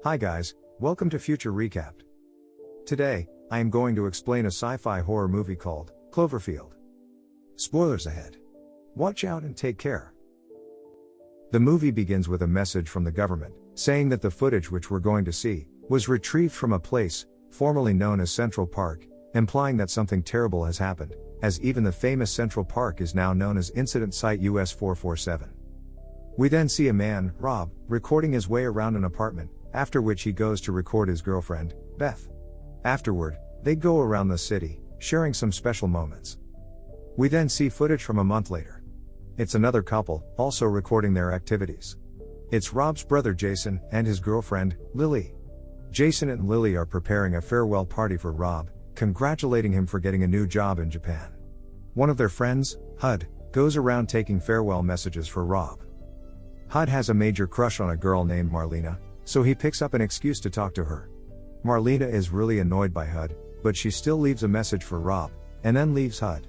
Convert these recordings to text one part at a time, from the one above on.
Hi guys, welcome to Future Recapped. Today, I am going to explain a sci-fi horror movie called Cloverfield. Spoilers ahead. Watch out and take care. The movie begins with a message from the government, saying that the footage which we're going to see, was retrieved from a place, formerly known as Central Park, implying that something terrible has happened, as even the famous Central Park is now known as Incident Site US 447. We then see a man, Rob, recording his way around an apartment, after which he goes to record his girlfriend, Beth. Afterward, they go around the city, sharing some special moments. We then see footage from a month later. It's another couple, also recording their activities. It's Rob's brother Jason, and his girlfriend, Lily. Jason and Lily are preparing a farewell party for Rob, congratulating him for getting a new job in Japan. One of their friends, Hud, goes around taking farewell messages for Rob. Hud has a major crush on a girl named Marlena, so he picks up an excuse to talk to her. Marlena is really annoyed by Hud, but she still leaves a message for Rob, and then leaves Hud.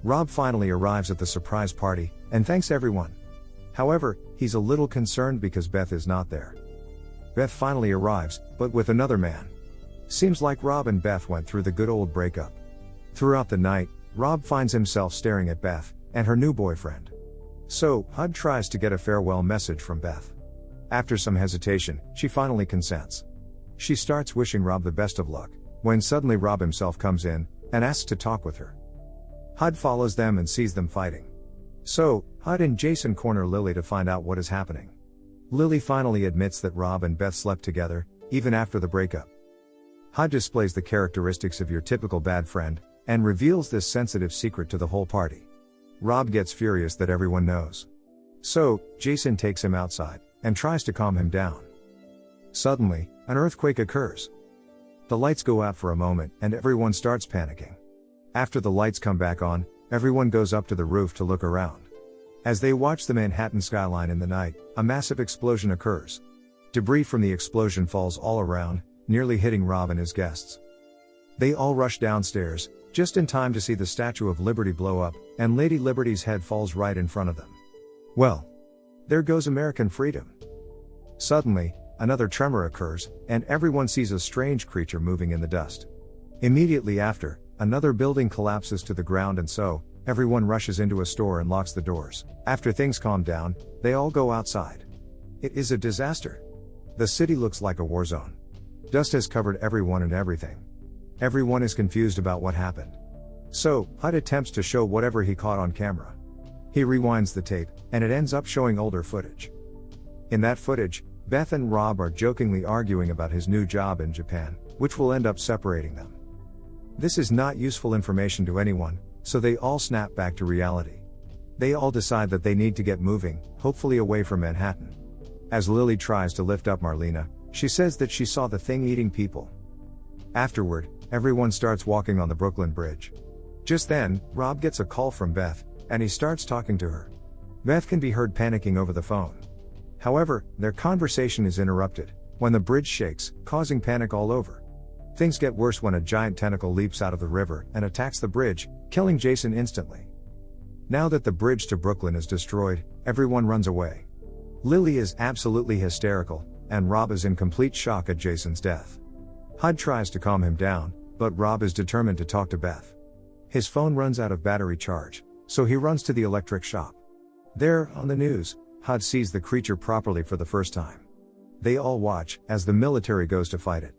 Rob finally arrives at the surprise party, and thanks everyone. However, he's a little concerned because Beth is not there. Beth finally arrives, but with another man. Seems like Rob and Beth went through the good old breakup. Throughout the night, Rob finds himself staring at Beth, and her new boyfriend. So, Hud tries to get a farewell message from Beth. After some hesitation, she finally consents. She starts wishing Rob the best of luck, when suddenly Rob himself comes in, and asks to talk with her. Hud follows them and sees them fighting. So, Hud and Jason corner Lily to find out what is happening. Lily finally admits that Rob and Beth slept together, even after the breakup. Hud displays the characteristics of your typical bad friend, and reveals this sensitive secret to the whole party. Rob gets furious that everyone knows. So, Jason takes him outside, and tries to calm him down. Suddenly, an earthquake occurs. The lights go out for a moment, and everyone starts panicking. After the lights come back on, everyone goes up to the roof to look around. As they watch the Manhattan skyline in the night, a massive explosion occurs. Debris from the explosion falls all around, nearly hitting Rob and his guests. They all rush downstairs, just in time to see the Statue of Liberty blow up, and Lady Liberty's head falls right in front of them. Well, there goes American freedom. Suddenly, another tremor occurs, and everyone sees a strange creature moving in the dust. Immediately after, another building collapses to the ground, and so, everyone rushes into a store and locks the doors. After things calm down, they all go outside. It is a disaster. The city looks like a war zone. Dust has covered everyone and everything. Everyone is confused about what happened. So, Hud attempts to show whatever he caught on camera. He rewinds the tape, and it ends up showing older footage. In that footage, Beth and Rob are jokingly arguing about his new job in Japan, which will end up separating them. This is not useful information to anyone, so they all snap back to reality. They all decide that they need to get moving, hopefully away from Manhattan. As Lily tries to lift up Marlena, she says that she saw the thing eating people. Afterward, everyone starts walking on the Brooklyn Bridge. Just then, Rob gets a call from Beth, and he starts talking to her. Beth can be heard panicking over the phone. However, their conversation is interrupted when the bridge shakes, causing panic all over. Things get worse when a giant tentacle leaps out of the river and attacks the bridge, killing Jason instantly. Now that the bridge to Brooklyn is destroyed, everyone runs away. Lily is absolutely hysterical, and Rob is in complete shock at Jason's death. Hud tries to calm him down, but Rob is determined to talk to Beth. His phone runs out of battery charge, so he runs to the electric shop. There, on the news, Hud sees the creature properly for the first time. They all watch, as the military goes to fight it.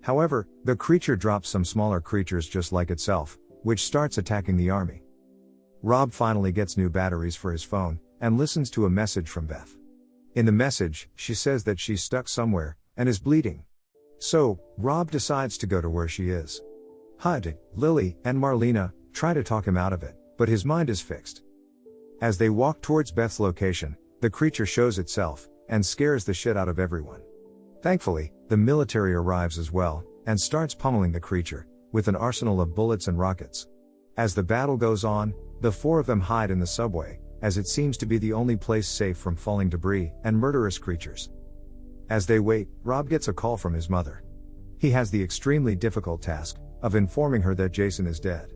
However, the creature drops some smaller creatures just like itself, which starts attacking the army. Rob finally gets new batteries for his phone, and listens to a message from Beth. In the message, she says that she's stuck somewhere, and is bleeding. So, Rob decides to go to where she is. Hud, Lily, and Marlena try to talk him out of it, but his mind is fixed. As they walk towards Beth's location, the creature shows itself, and scares the shit out of everyone. Thankfully, the military arrives as well, and starts pummeling the creature, with an arsenal of bullets and rockets. As the battle goes on, the four of them hide in the subway, as it seems to be the only place safe from falling debris and murderous creatures. As they wait, Rob gets a call from his mother. He has the extremely difficult task of informing her that Jason is dead.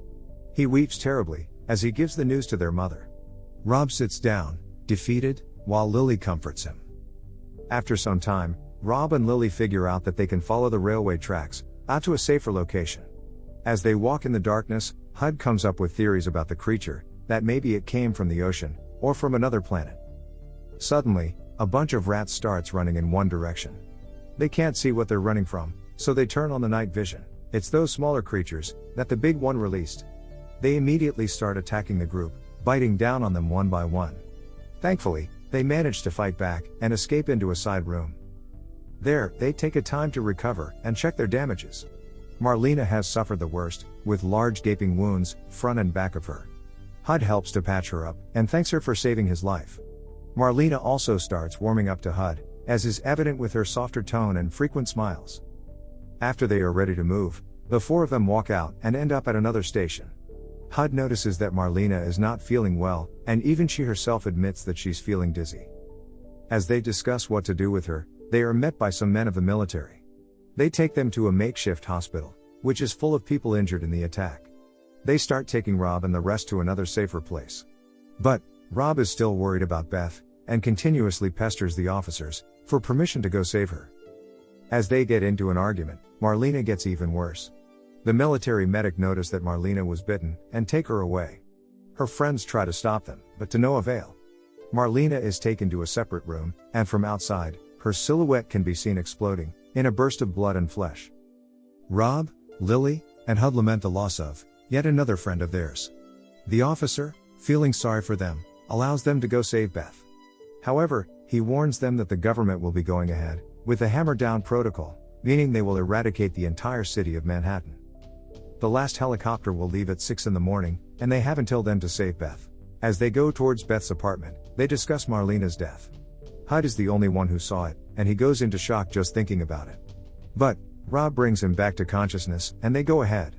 He weeps terribly, as he gives the news to their mother. Rob sits down, defeated, while Lily comforts him. After some time, Rob and Lily figure out that they can follow the railway tracks out to a safer location. As they walk in the darkness, Hud comes up with theories about the creature, that maybe it came from the ocean, or from another planet. Suddenly, a bunch of rats starts running in one direction. They can't see what they're running from, so they turn on the night vision. It's those smaller creatures that the big one released. They immediately start attacking the group, biting down on them one by one. Thankfully, they manage to fight back and escape into a side room. There, they take a time to recover and check their damages. Marlena has suffered the worst, with large gaping wounds, front and back of her. Hud helps to patch her up, and thanks her for saving his life. Marlena also starts warming up to Hud, as is evident with her softer tone and frequent smiles. After they are ready to move, the four of them walk out and end up at another station. Hud notices that Marlena is not feeling well, and even she herself admits that she's feeling dizzy. As they discuss what to do with her, they are met by some men of the military. They take them to a makeshift hospital, which is full of people injured in the attack. They start taking Rob and the rest to another safer place. But, Rob is still worried about Beth, and continuously pesters the officers for permission to go save her. As they get into an argument, Marlena gets even worse. The military medic notice that Marlena was bitten, and take her away. Her friends try to stop them, but to no avail. Marlena is taken to a separate room, and from outside, her silhouette can be seen exploding, in a burst of blood and flesh. Rob, Lily, and Hud lament the loss of yet another friend of theirs. The officer, feeling sorry for them, allows them to go save Beth. However, he warns them that the government will be going ahead with the hammer down protocol, meaning they will eradicate the entire city of Manhattan. The last helicopter will leave at 6 in the morning, and they have until then to save Beth. As they go towards Beth's apartment, they discuss Marlena's death. Hud is the only one who saw it, and he goes into shock just thinking about it. But, Rob brings him back to consciousness, and they go ahead.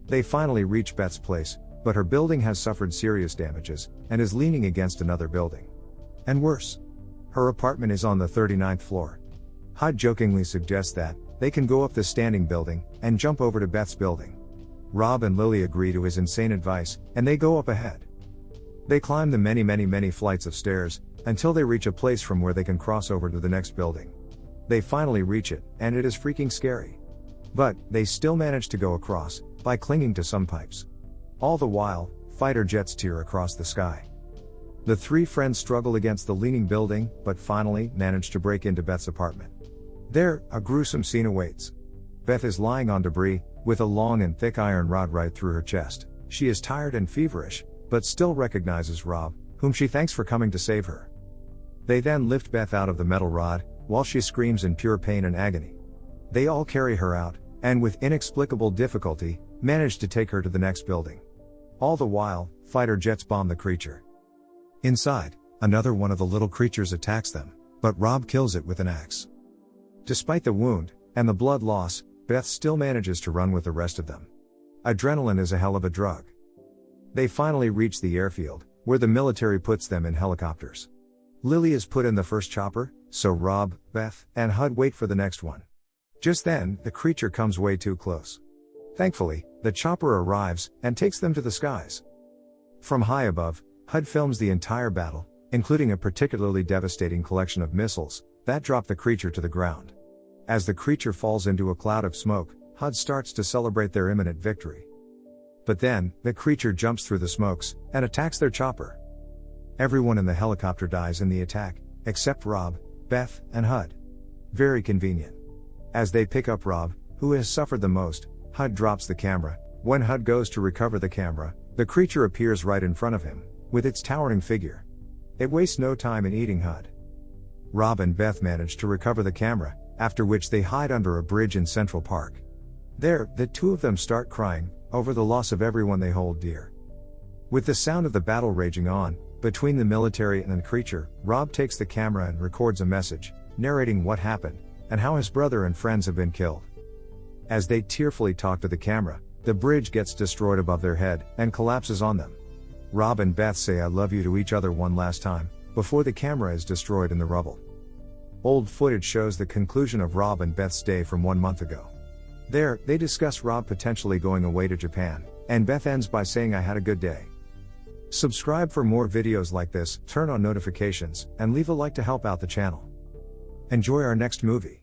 They finally reach Beth's place, but her building has suffered serious damages, and is leaning against another building. And worse. Her apartment is on the 39th floor. Hud jokingly suggests that they can go up the standing building, and jump over to Beth's building. Rob and Lily agree to his insane advice, and they go up ahead. They climb the many flights of stairs, until they reach a place from where they can cross over to the next building. They finally reach it, and it is freaking scary. But, they still manage to go across, by clinging to some pipes. All the while, fighter jets tear across the sky. The three friends struggle against the leaning building, but finally manage to break into Beth's apartment. There, a gruesome scene awaits. Beth is lying on debris, with a long and thick iron rod right through her chest. She is tired and feverish, but still recognizes Rob, whom she thanks for coming to save her. They then lift Beth out of the metal rod, while she screams in pure pain and agony. They all carry her out, and with inexplicable difficulty, manage to take her to the next building. All the while, fighter jets bomb the creature. Inside, another one of the little creatures attacks them, but Rob kills it with an axe. Despite the wound, and the blood loss, Beth still manages to run with the rest of them. Adrenaline is a hell of a drug. They finally reach the airfield, where the military puts them in helicopters. Lily is put in the first chopper, so Rob, Beth, and Hud wait for the next one. Just then, the creature comes way too close. Thankfully, the chopper arrives, and takes them to the skies. From high above, Hud films the entire battle, including a particularly devastating collection of missiles, that drop the creature to the ground. As the creature falls into a cloud of smoke, Hud starts to celebrate their imminent victory. But then, the creature jumps through the smokes, and attacks their chopper. Everyone in the helicopter dies in the attack, except Rob, Beth, and Hud. Very convenient. As they pick up Rob, who has suffered the most, Hud drops the camera. When Hud goes to recover the camera, the creature appears right in front of him, with its towering figure. It wastes no time in eating Hud. Rob and Beth manage to recover the camera, after which they hide under a bridge in Central Park. There, the two of them start crying, over the loss of everyone they hold dear. With the sound of the battle raging on, between the military and the creature, Rob takes the camera and records a message, narrating what happened, and how his brother and friends have been killed. As they tearfully talk to the camera, the bridge gets destroyed above their head, and collapses on them. Rob and Beth say "I love you" to each other one last time, before the camera is destroyed in the rubble. Old footage shows the conclusion of Rob and Beth's day from 1 month ago. There, they discuss Rob potentially going away to Japan, and Beth ends by saying "I had a good day." Subscribe for more videos like this, turn on notifications, and leave a like to help out the channel. Enjoy our next movie.